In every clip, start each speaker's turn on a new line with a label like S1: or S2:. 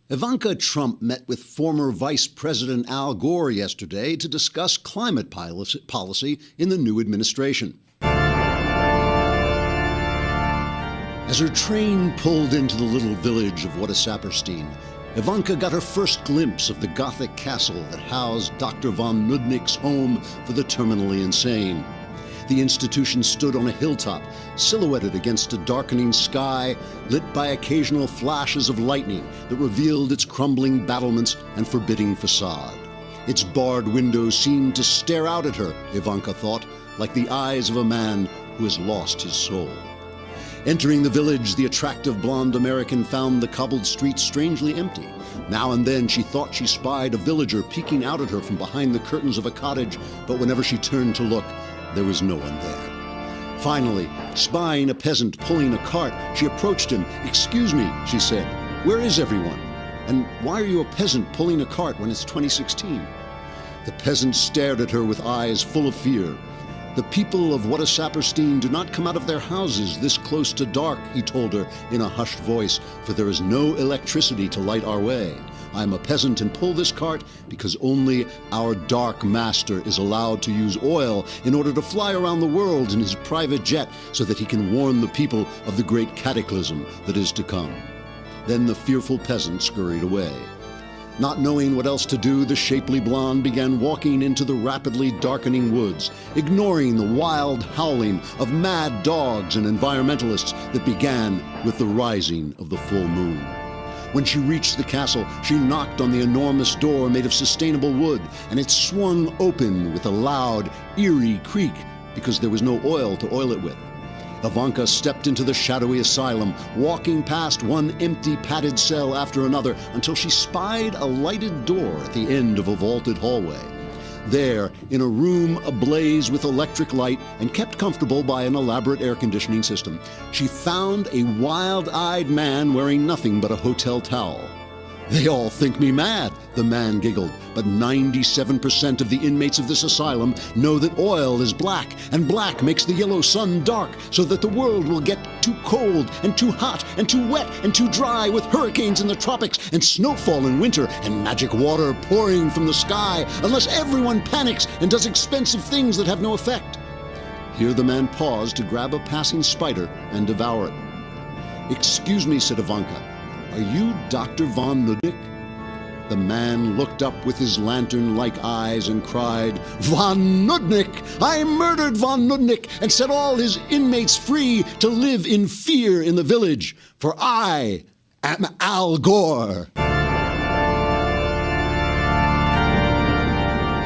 S1: Ivanka Trump met with former Vice President Al Gore yesterday to discuss climate policy in the new administration. As her train pulled into the little village of Władysławice, Ivanka got her first glimpse of the Gothic castle that housed Dr. von Nudnik's home for the terminally insane. The institution stood on a hilltop, silhouetted against a darkening sky, lit by occasional flashes of lightning that revealed its crumbling battlements and forbidding facade. Its barred windows seemed to stare out at her, Ivanka thought, like the eyes of a man who has lost his soul. Entering the village, the attractive blonde American found the cobbled streets strangely empty. Now and then she thought she spied a villager peeking out at her from behind the curtains of a cottage, but whenever she turned to look, there was no one there. Finally, spying a peasant pulling a cart, she approached him. "Excuse me," she said, "where is everyone? And why are you a peasant pulling a cart when it's 2016? The peasant stared at her with eyes full of fear. "The people of Władysławice do not come out of their houses this close to dark," he told her in a hushed voice, "for there is no electricity to light our way. I am a peasant and pull this cart because only our dark master is allowed to use oil in order to fly around the world in his private jet so that he can warn the people of the great cataclysm that is to come." Then the fearful peasant scurried away. Not knowing what else to do, the shapely blonde began walking into the rapidly darkening woods, ignoring the wild howling of mad dogs and environmentalists that began with the rising of the full moon. When she reached the castle, she knocked on the enormous door made of sustainable wood, and it swung open with a loud, eerie creak because there was no oil to oil it with. Ivanka stepped into the shadowy asylum, walking past one empty padded cell after another until she spied a lighted door at the end of a vaulted hallway. There, in a room ablaze with electric light and kept comfortable by an elaborate air conditioning system, she found a wild-eyed man wearing nothing but a hotel towel. "They all think me mad," the man giggled, "but 97% of the inmates of this asylum know that oil is black, and black makes the yellow sun dark, so that the world will get too cold and too hot and too wet and too dry, with hurricanes in the tropics and snowfall in winter and magic water pouring from the sky, unless everyone panics and does expensive things that have no effect." Here the man paused to grab a passing spider and devour it. "Excuse me," said Ivanka. "Are you Dr. von Nudnik?" The man looked up with his lantern-like eyes and cried, "Von Nudnik! I murdered von Nudnik and set all his inmates free to live in fear in the village, for I am Al Gore."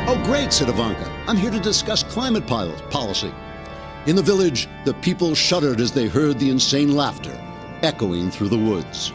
S1: "Oh, great," said Ivanka. "I'm here to discuss climate policy." In the village, the people shuddered as they heard the insane laughter echoing through the woods.